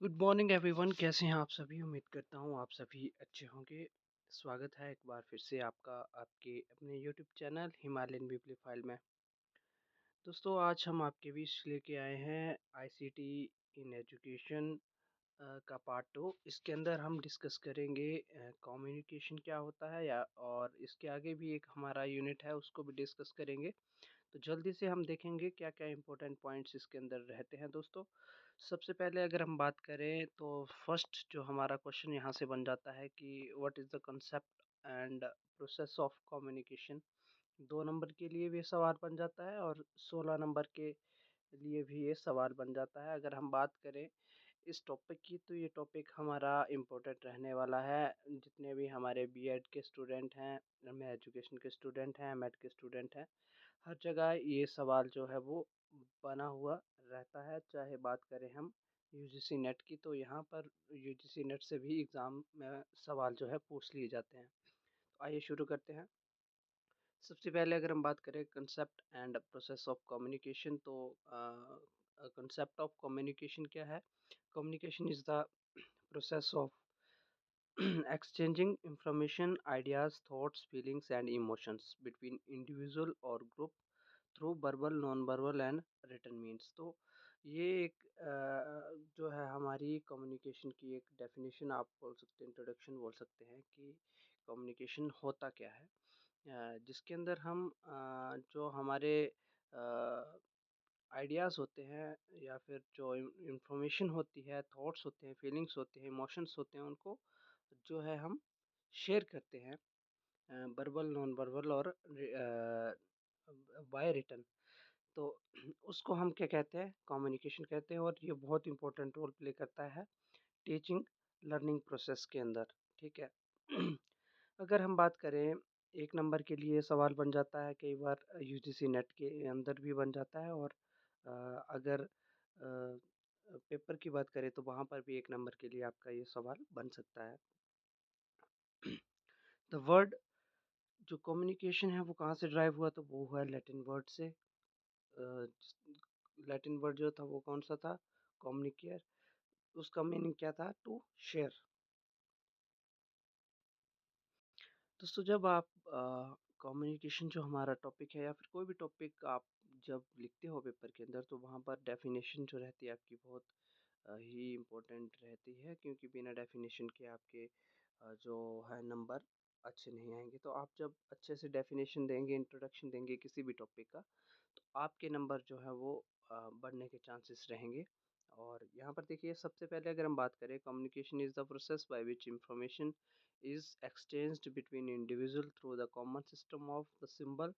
Good morning everyone. कैसे हैं आप सभी? उम्मीद करता हूँ आप सभी अच्छे होंगे। स्वागत है एक बार फिर से आपका आपके अपने यूट्यूब चैनल हिमालयन बिब्लियोफाइल में। दोस्तों, आज हम आपके बीच लेके आए हैं आईसीटी इन एजुकेशन का पार्ट 2। इसके अंदर हम डिस्कस करेंगे कम्युनिकेशन क्या होता है, या और इसके आगे भी एक हमारा यूनिट है, उसको भी डिस्कस करेंगे। तो जल्दी से हम देखेंगे क्या क्या इंपॉर्टेंट पॉइंट्स इसके अंदर रहते हैं। दोस्तों, सबसे पहले अगर हम बात करें तो फर्स्ट जो हमारा क्वेश्चन यहाँ से बन जाता है कि what is the concept and process of communication. 2 number के लिए भी सवाल बन जाता है और 16 नंबर के लिए भी ये सवाल बन जाता है। अगर हम बात करें इस टॉपिक की, तो ये टॉपिक हमारा इम्पोर्टेंट रहने वाला है। जितने भी हमारे बीएड के स्टूडेंट हैं, एमए एजुकेशन के स्टूडेंट हैं, एमएड के स्टूडेंट हैं, हर जगह ये सवाल जो है वो बना हुआ रहता है। चाहे बात करें हम यूजीसी नेट की, तो यहाँ पर यूजीसी नेट से भी एग्ज़ाम में सवाल जो है पूछ लिए जाते हैं। तो आइए शुरू करते हैं। सबसे पहले अगर हम बात करें concept and process of communication, तो कंसेप्ट ऑफ कम्युनिकेशन क्या है? Communication is the process of exchanging information, ideas, thoughts, feelings, and emotions between individual or group through verbal, non verbal and written means. तो ये एक जो है हमारी communication की एक डेफिनेशन आप बोल सकते हैं, इंट्रोडक्शन बोल सकते हैं कि कम्युनिकेशन होता क्या है। जिसके अंदर हम जो हमारे आइडियाज़ होते हैं, या फिर जो इंफॉर्मेशन होती है, थॉट्स होते हैं, फीलिंग्स होते हैं, इमोशंस होते हैं, उनको जो है हम शेयर करते हैं वर्बल, नॉन वर्बल और बाय रिटन। तो उसको हम क्या कहते हैं? कम्युनिकेशन कहते हैं, और ये बहुत इंपॉर्टेंट रोल प्ले करता है टीचिंग लर्निंग प्रोसेस के अंदर। ठीक है। अगर हम बात करें, 1 नंबर के लिए सवाल बन जाता है, कई बार यूजीसी नेट के अंदर भी बन जाता है, और अगर पेपर की बात करें तो वहाँ पर भी 1 नंबर के लिए आपका ये सवाल बन सकता है। द वर्ड जो कम्युनिकेशन है वो कहाँ से ड्राइव हुआ? तो वो हुआ लैटिन वर्ड से। लैटिन वर्ड जो था वो कौन सा था? कम्युनिकेयर। उसका मीनिंग क्या था? To share. दोस्तों, जब आप कम्युनिकेशन जो हमारा टॉपिक है, या फिर कोई भी टॉपिक आप जब लिखते हो पेपर के अंदर, तो वहाँ पर डेफिनेशन जो रहती है आपकी बहुत ही इम्पोर्टेंट रहती है, क्योंकि बिना डेफिनेशन के आपके जो है नंबर अच्छे नहीं आएंगे। तो आप जब अच्छे से डेफिनेशन देंगे, इंट्रोडक्शन देंगे किसी भी टॉपिक का, तो आपके नंबर जो है वो बढ़ने के चांसेस रहेंगे। और यहाँ पर देखिए, सबसे पहले अगर हम बात करें, communication is the process by which information is exchanged between individual through the common system of the symbol,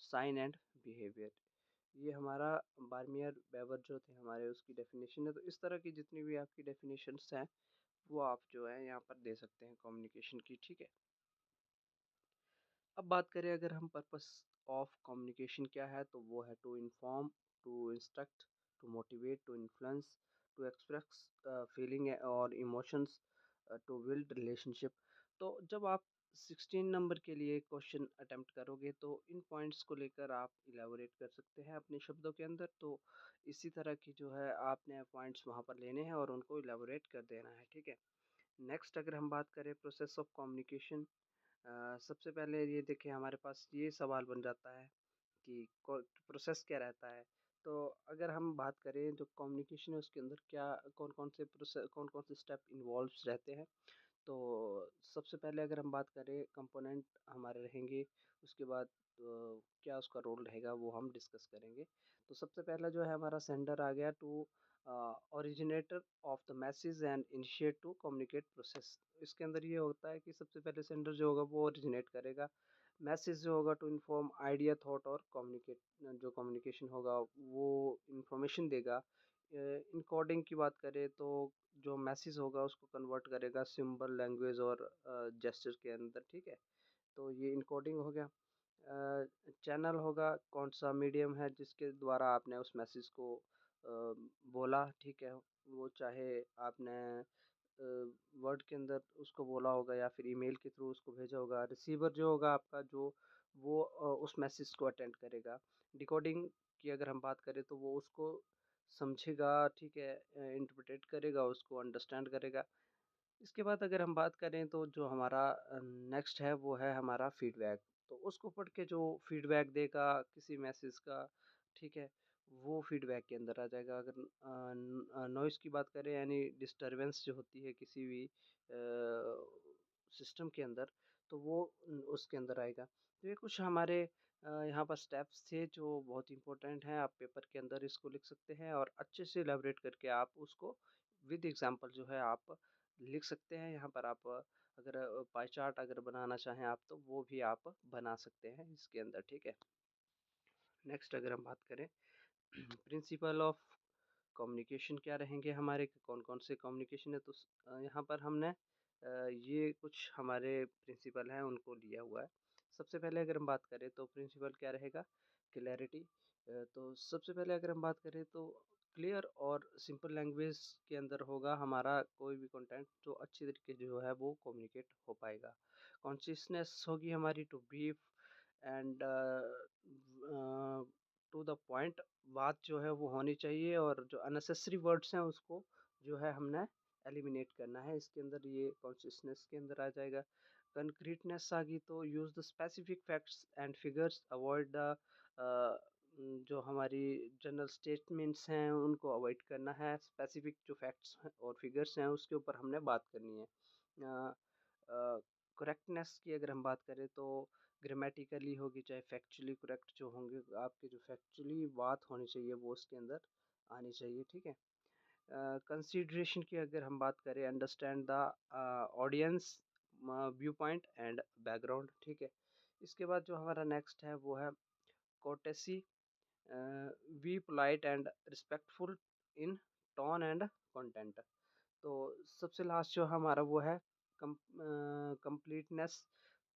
sign and behavior। ये हमारा बार्मियर वेबर जो थे हमारे, उसकी डेफिनेशन है। तो इस तरह की जितनी भी आपकी डेफिनेशंस हैं, वो आप जो है यहाँ पर दे सकते हैं कम्युनिकेशन की। ठीक है। अब बात करें अगर हम पर्पस ऑफ कम्युनिकेशन क्या है, तो वो है to inform, to instruct, to motivate, to influence, to express feeling और इमोशंस, टू बिल्ड रिलेशनशिप। तो जब आप 16 नंबर के लिए क्वेश्चन अटेम्प्ट करोगे, तो इन पॉइंट्स को लेकर आप इलेबोरेट कर सकते हैं अपने शब्दों के अंदर। तो इसी तरह की जो है आपने पॉइंट्स वहाँ पर लेने हैं और उनको इलेबोरेट कर देना है। ठीक है। नेक्स्ट अगर हम बात करें प्रोसेस ऑफ कम्युनिकेशन, सबसे पहले ये देखिए, हमारे पास ये सवाल बन जाता है कि प्रोसेस क्या रहता है। तो अगर हम बात करें, जो कम्युनिकेशन है उसके अंदर क्या कौन कौन से प्रोसेस, कौन कौन से स्टेप इन्वॉल्व रहते हैं। तो सबसे पहले अगर हम बात करें, कंपोनेंट हमारे रहेंगे। उसके बाद क्या उसका रोल रहेगा वो हम डिस्कस करेंगे। तो सबसे पहला जो है हमारा सेंडर आ गया, to originator of the message and initiate to communicate process. इसके अंदर ये होता है कि सबसे पहले सेंडर जो होगा वो ओरिजिनेट करेगा, मैसेज जो होगा टू इन्फॉर्म आइडिया, थॉट और कम्युनिकेट, जो कम्युनिकेशन होगा वो इंफॉर्मेशन देगा। इन कोडिंग की बात करें तो जो मैसेज होगा उसको कन्वर्ट करेगा सिंबल, लैंग्वेज और जेस्चर के अंदर। ठीक है। तो ये इनकोडिंग हो गया। चैनल होगा, कौन सा मीडियम है जिसके द्वारा आपने उस मैसेज को बोला। ठीक है। वो चाहे आपने वर्ड के अंदर उसको बोला होगा, या फिर ईमेल के थ्रू उसको भेजा होगा। रिसीवर जो होगा आपका, जो वो उस मैसेज को अटेंड करेगा। डिकोडिंग की अगर हम बात करें, तो वो उसको समझेगा, ठीक है, इंटरप्रेट करेगा, उसको अंडरस्टैंड करेगा। इसके बाद अगर हम बात करें तो जो हमारा नेक्स्ट है वो है हमारा फीडबैक। तो उसको पढ़ के जो फीडबैक देगा किसी मैसेज का, ठीक है, वो फीडबैक के अंदर आ जाएगा। अगर नॉइज़ की बात करें यानी डिस्टरबेंस जो होती है किसी भी सिस्टम के अंदर, तो वो उसके अंदर आएगा। तो ये कुछ हमारे यहाँ पर स्टेप्स थे जो बहुत इम्पोर्टेंट हैं। आप पेपर के अंदर इसको लिख सकते हैं और अच्छे से इलैबोरेट करके आप उसको विद एग्ज़ाम्पल जो है आप लिख सकते हैं। यहाँ पर आप अगर पाई चार्ट अगर बनाना चाहें आप तो वो भी आप बना सकते हैं इसके अंदर, ठीक है। नेक्स्ट अगर हम बात करें प्रिंसिपल ऑफ कम्युनिकेशन क्या रहेंगे हमारे, कौन कौन से कम्युनिकेशन है, तो यहाँ पर हमने ये कुछ हमारे प्रिंसिपल हैं उनको लिया हुआ है। सबसे पहले अगर हम बात करें तो प्रिंसिपल क्या रहेगा, क्लैरिटी। तो सबसे पहले अगर हम बात करें तो क्लियर और सिंपल लैंग्वेज के अंदर होगा हमारा कोई भी कंटेंट जो अच्छी तरीके से जो है वो कम्युनिकेट हो पाएगा। कॉन्शियसनेस होगी हमारी to brief and to the point. बात जो है वो होनी चाहिए और जो अननेसेसरी वर्ड्स हैं उसको जो है हमने एलिमिनेट करना है इसके अंदर, ये कॉन्शियसनेस के अंदर आ जाएगा। कंक्रीटनेस आ गई तो use the specific facts and figures, avoid the जो हमारी जनरल स्टेटमेंट्स हैं उनको अवॉइड करना है। स्पेसिफिक जो फैक्ट्स और फिगर्स हैं उसके ऊपर हमने बात करनी है। करेक्टनेस की अगर हम बात करें तो ग्रामेटिकली होगी चाहे फैक्चुअली करेक्ट जो होंगे, आपके जो फैक्चुअली बात होनी चाहिए वो उसके अंदर आनी चाहिए, ठीक है। कंसीडरेशन की अगर हम बात करें, understand the audience view point and background, ठीक है। इसके बाद जो हमारा नेक्स्ट है वो है courtesy, be polite and respectful in tone and content. तो सबसे लास्ट जो हमारा वो है completeness,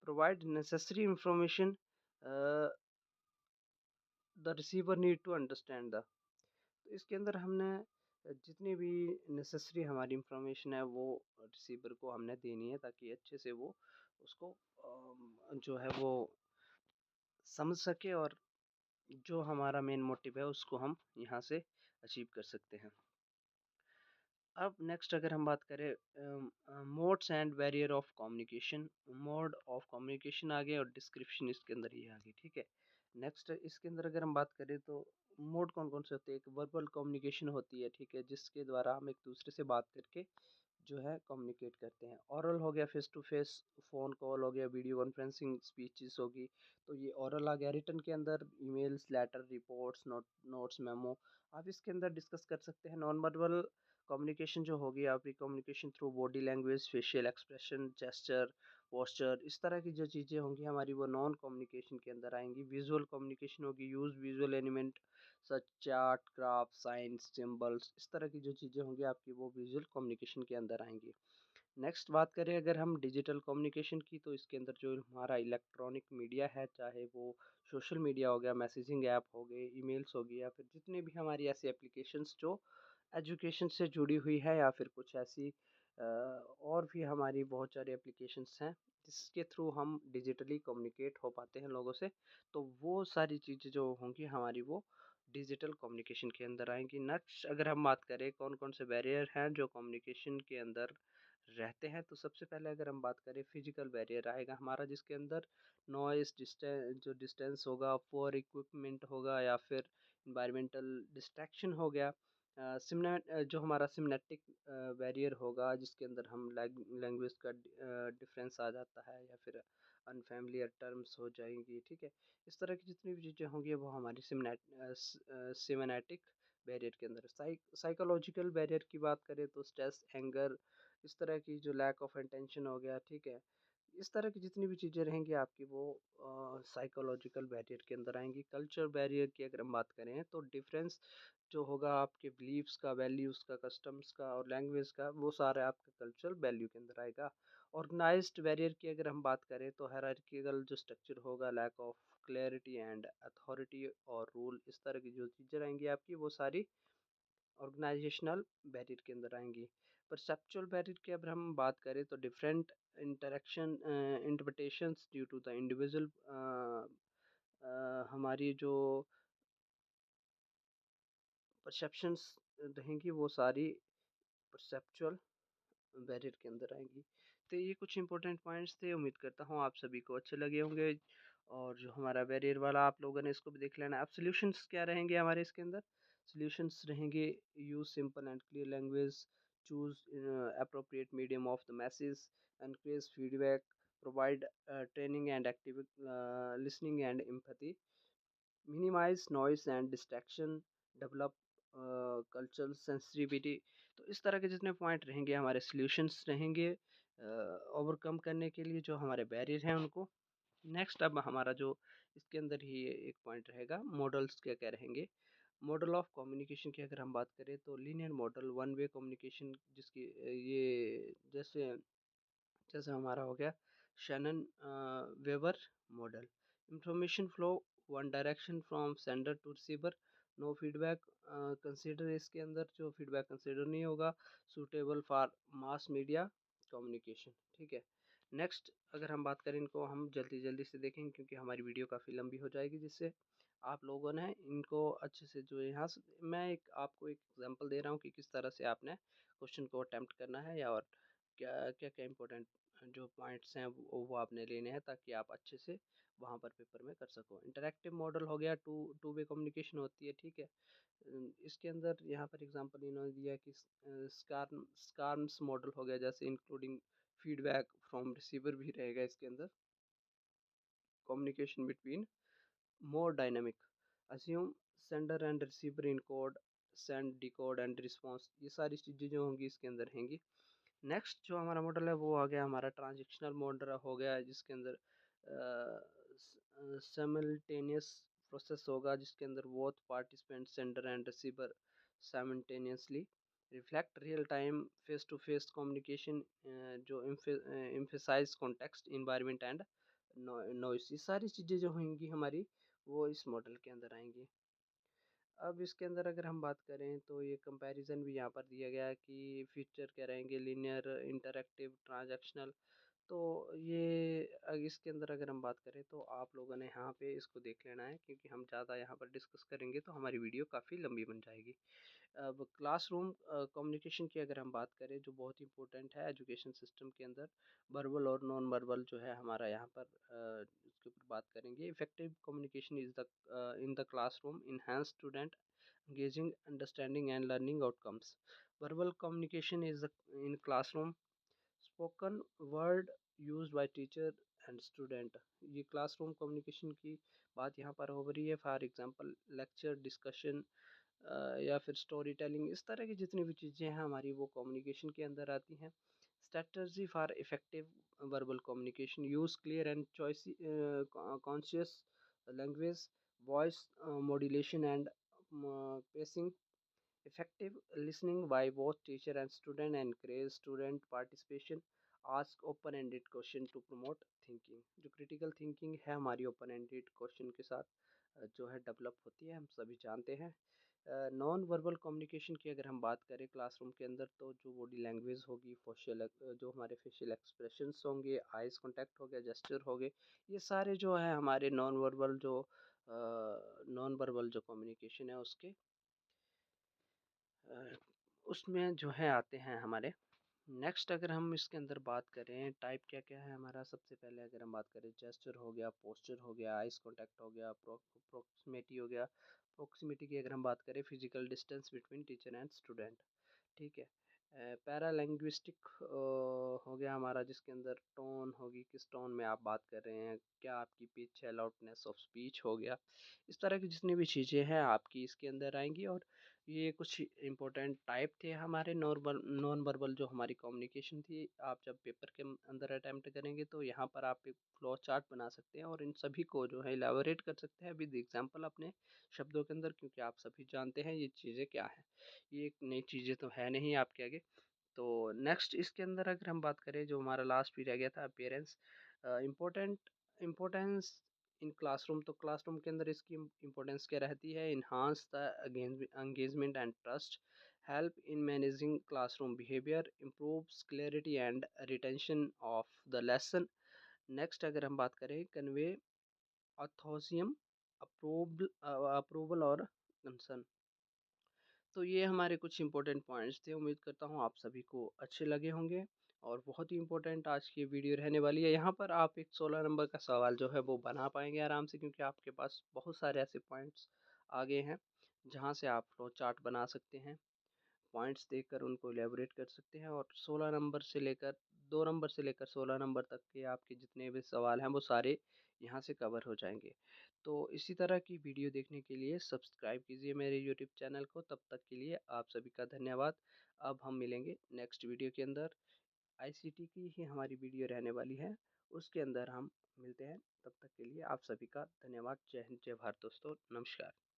provide necessary information the receiver need to understand the. तो इसके अंदर हमने जितनी भी नेसेसरी हमारी इंफॉर्मेशन है वो रिसीवर को हमने देनी है ताकि अच्छे से वो उसको जो है वो समझ सके और जो हमारा मेन मोटिव है उसको हम यहाँ से अचीव कर सकते हैं। अब नेक्स्ट अगर हम बात करें modes and barrier of communication, mode of communication आ गए और डिस्क्रिप्शन इसके अंदर ही आ गई, ठीक है। नेक्स्ट इसके अंदर अगर हम बात करें तो मोड कौन कौन से होते हैं, एक वर्बल कम्युनिकेशन होती है, ठीक है, जिसके द्वारा हम एक दूसरे से बात करके जो है कम्युनिकेट करते हैं। ओरल हो गया, face to face, phone call हो गया, वीडियो कॉन्फ्रेंसिंग स्पीचेस होगी, तो ये ओरल आ गया। रिटन के अंदर emails, letter, reports, notes, memo आप इसके अंदर डिस्कस कर सकते हैं। नॉन वर्बल कम्युनिकेशन जो होगी आपकी, communication through body language, facial expression, gesture, posture, इस तरह की जो चीज़ें होंगी हमारी वो नॉन कम्युनिकेशन के अंदर आएंगी। विजुअल कम्युनिकेशन होगी, यूज़ विजुअल एलिमेंट सच चार्ट, ग्राफ, साइंस, सिंबल्स, इस तरह की जो चीज़ें होंगी आपकी वो विजुअल कम्युनिकेशन के अंदर आएंगी। नेक्स्ट बात करें अगर हम डिजिटल कम्युनिकेशन की, तो इसके अंदर जो हमारा इलेक्ट्रॉनिक मीडिया है, चाहे वो सोशल मीडिया हो गया, मैसेजिंग ऐप हो गए, ईमेल्स हो गई, या फिर जितने भी हमारी ऐसी एप्लीकेशंस जो एजुकेशन से जुड़ी हुई है, या फिर कुछ ऐसी और भी हमारी बहुत सारी एप्लीकेशंस हैं जिसके थ्रू हम डिजिटली कम्युनिकेट हो पाते हैं लोगों से, तो वो सारी चीज़ें जो होंगी हमारी वो डिजिटल कम्युनिकेशन के अंदर आएंगी। नेक्स्ट अगर हम बात करें कौन कौन से बैरियर हैं जो कम्युनिकेशन के अंदर रहते हैं, तो सबसे पहले अगर हम बात करें फिजिकल बैरियर आएगा हमारा, जिसके अंदर नॉइस डिस्टेंस, जो डिस्टेंस होगा, पुअर इक्विपमेंट होगा, या फिर इन्वायरमेंटल डिस्ट्रैक्शन हो गया। जो हमारा सिमनेटिक बैरियर होगा जिसके अंदर हम लैंग्वेज का डिफरेंस आ जाता है, या फिर अनफैमिलियर टर्म्स हो जाएंगी, ठीक है। इस तरह की जितनी भी चीज़ें होंगी वो हमारी सिमनेटिक बैरियर के अंदर। साइकोलॉजिकल बैरियर की बात करें तो स्ट्रेस, एंगर, इस तरह की जो लैक ऑफ अटेंशन हो गया, ठीक है। इस तरह की जितनी भी चीज़ें रहेंगी आपकी वो साइकोलॉजिकल बैरियर के अंदर आएंगी। कल्चर बैरियर की अगर हम बात करें तो डिफरेंस जो होगा आपके बिलीव्स का, वैल्यूज़ का, कस्टम्स का और लैंग्वेज का, वो सारा आपका कल्चरल वैल्यू के अंदर आएगा। ऑर्गेनाइज्ड बैरियर की अगर हम बात करें तो हायरार्किकल जो स्ट्रक्चर होगा, lack of clarity and authority और रूल, इस तरह की जो चीज़ें रहेंगी आपकी वो सारी ऑर्गेनाइजेशनल बैरियर के अंदर आएंगी। परसेप्चुअल बैरियर की अगर हम बात करें तो different interaction interpretations due to the individual, हमारी जो परसेप्शंस रहेंगी वो सारी परसेप्चुअल बैरियर के अंदर आएँगी। तो ये कुछ इंपॉर्टेंट पॉइंट्स थे, उम्मीद करता हूँ आप सभी को अच्छे लगे होंगे और जो हमारा बैरियर वाला आप लोगों ने इसको भी देख लेना है। अब सॉल्यूशंस क्या रहेंगे हमारे इसके अंदर? सॉल्यूशंस रहेंगे use simple and clear language, choose appropriate medium of the message, encourage feedback, provide training and active listening and empathy, minimise noise and distraction, develop cultural sensitivity. तो इस तरह के जितने पॉइंट रहेंगे हमारे सॉल्यूशंस रहेंगे ओवरकम करने के लिए जो हमारे बैरियर हैं उनको। नेक्स्ट अब हमारा जो इसके अंदर ही एक पॉइंट रहेगा, मॉडल्स क्या क्या रहेंगे। मॉडल ऑफ कम्युनिकेशन की अगर हम बात करें तो linear model, one way communication, जिसकी ये जैसे जैसे हमारा हो गया Shannon Weaver model, information flow one direction from sender to receiver, no feedback consider, इसके अंदर जो फीडबैक कंसीडर नहीं होगा, suitable for mass media communication. ठीक है। नेक्स्ट अगर हम बात करें, इनको हम जल्दी जल्दी से देखेंगे क्योंकि हमारी वीडियो काफ़ी लंबी हो जाएगी, जिससे आप लोगों ने इनको अच्छे से जो यहाँ से मैं एक आपको एक एग्जांपल दे रहा हूँ कि किस तरह से आपने क्वेश्चन को अटेम्प्ट करना है, या और क्या क्या क्या इंपॉर्टेंट जो पॉइंट्स हैं वो आपने लेने हैं ताकि आप अच्छे से वहाँ पर पेपर में कर सको। इंटरैक्टिव मॉडल हो गया, टू टू वे कम्युनिकेशन होती है। ठीक है। इसके अंदर यहाँ पर एग्जांपल इन्होंने दिया कि स्कारम्स मॉडल हो गया, जैसे इंक्लूडिंग फीडबैक फ्रॉम रिसीवर भी रहेगा इसके अंदर। Communication between more dynamic, assume sender and receiver encode, send, decode and response, ये सारी चीज़ें जो होंगी इसके अंदर रहेंगी। नेक्स्ट जो हमारा मॉडल है वो आ गया हमारा ट्रांजेक्शनल मॉडल हो गया, जिसके अंदर सिमल्टेनियस प्रोसेस होगा, जिसके अंदर both participant sender and receiver simultaneously reflect real time face to face communication, जो emphasize context environment and noise, ये सारी चीज़ें जो होंगी हमारी वो इस मॉडल के अंदर आएंगी। अब इसके अंदर अगर हम बात करें तो ये कंपैरिजन भी यहाँ पर दिया गया है कि फीचर क्या रहेंगे, लीनियर, इंटरैक्टिव, ट्रांजैक्शनल। तो ये इसके अंदर अगर हम बात करें तो आप लोगों ने यहाँ पे इसको देख लेना है क्योंकि हम ज़्यादा यहाँ पर डिस्कस करेंगे तो हमारी वीडियो काफ़ी लंबी बन जाएगी। अब क्लासरूम कम्युनिकेशन की अगर हम बात करें जो बहुत इंपॉर्टेंट है एजुकेशन सिस्टम के अंदर, वर्बल और नॉन वर्बल जो है हमारा यहाँ पर इसके ऊपर बात करेंगे। Effective communication is the in the classroom enhance student engaging understanding and learning outcomes. Verbal communication is in classroom, spoken word used by teacher and student, ये क्लासरूम कम्युनिकेशन की बात यहाँ पर हो रही है। फॉर एग्जांपल लेक्चर, डिस्कशन या फिर स्टोरी टेलिंग, इस तरह की जितनी भी चीज़ें हैं हमारी वो कम्युनिकेशन के अंदर आती हैं। Strategy for effective verbal communication, use clear and choice conscious language, voice modulation and pacing, effective listening by both teacher and student, encourage student participation, ask open ended question to promote thinking। जो critical thinking है हमारी open ended question के साथ जो है develop होती है, हम सभी जानते हैं। नॉन वर्बल कम्युनिकेशन की अगर हम बात करें क्लासरूम के अंदर तो जो बॉडी लैंग्वेज होगी, फेशियल जो हमारे फेशियल एक्सप्रेशंस होंगे, आइज कांटेक्ट हो गया, जेस्चर हो गए, ये सारे जो है हमारे नॉन वर्बल जो कम्युनिकेशन है उसके अ, उसमें जो है आते हैं हमारे। नेक्स्ट अगर हम इसके अंदर बात करें टाइप क्या क्या है हमारा, सबसे पहले अगर हम बात करें जेस्चर हो गया, पोस्चर हो गया, आइस कांटेक्ट हो गया, प्रोक्सिमिटी हो गया। प्रोक्सिमिटी की अगर हम बात करें physical distance between teacher and student. ठीक है। पैरालिंग्विस्टिक हो गया हमारा, जिसके अंदर टोन होगी, किस टोन में आप बात कर रहे हैं, क्या आपकी पिच है, लाउडनेस ऑफ स्पीच हो गया। इस तरह की जितनी भी चीज़ें हैं आपकी इसके अंदर आएंगी। और ये कुछ इंपॉर्टेंट टाइप थे हमारे नॉन वर्बल जो हमारी कम्युनिकेशन थी। आप जब पेपर के अंदर अटैम्प्ट करेंगे तो यहाँ पर आप एक फ्लो चार्ट बना सकते हैं और इन सभी को जो है इलाबोरेट कर सकते हैं विद एग्जांपल अपने शब्दों के अंदर, क्योंकि आप सभी जानते हैं ये चीज़ें क्या हैं। ये एक नई चीज़ें तो है नहीं आपके आगे। तो नेक्स्ट इसके अंदर अगर हम बात करें जो हमारा लास्ट पीरियड गया था अपीयरेंस, इम्पोर्टेंस इन क्लासरूम, तो क्लासरूम के अंदर इसकी इम्पोर्टेंस क्या रहती है, enhance the engagement and trust, help in managing classroom behaviour, improves clarity and retention of the lesson. Next अगर हम बात करें कन्वे ऑथोसियम, अप्रूवल और कंसर्न, तो ये हमारे कुछ इम्पोर्टेंट पॉइंट्स थे। उम्मीद करता हूँ आप सभी को अच्छे लगे होंगे और बहुत ही इम्पोर्टेंट आज की वीडियो रहने वाली है। यहाँ पर आप एक 16 नंबर का सवाल जो है वो बना पाएँगे आराम से, क्योंकि आपके पास बहुत सारे ऐसे पॉइंट्स आ गए हैं, जहाँ से आप फ्लो चार्ट बना सकते हैं। पॉइंट्स देखकर उनको इलैबोरेट कर सकते हैं और 16 नंबर से लेकर 2 नंबर से लेकर 16 नंबर तक के आपके जितने भी सवाल हैं वो सारे यहाँ से कवर हो जाएँगे। तो इसी तरह की वीडियो देखने के लिए सब्सक्राइब कीजिए मेरे यूट्यूब चैनल को। तब तक के लिए आप सभी का धन्यवाद। अब हम मिलेंगे नेक्स्ट वीडियो के अंदर। आईसीटी की ही हमारी वीडियो रहने वाली है, उसके अंदर हम मिलते हैं। तब तक के लिए आप सभी का धन्यवाद। जय हिंद, जय भारत दोस्तों, नमस्कार।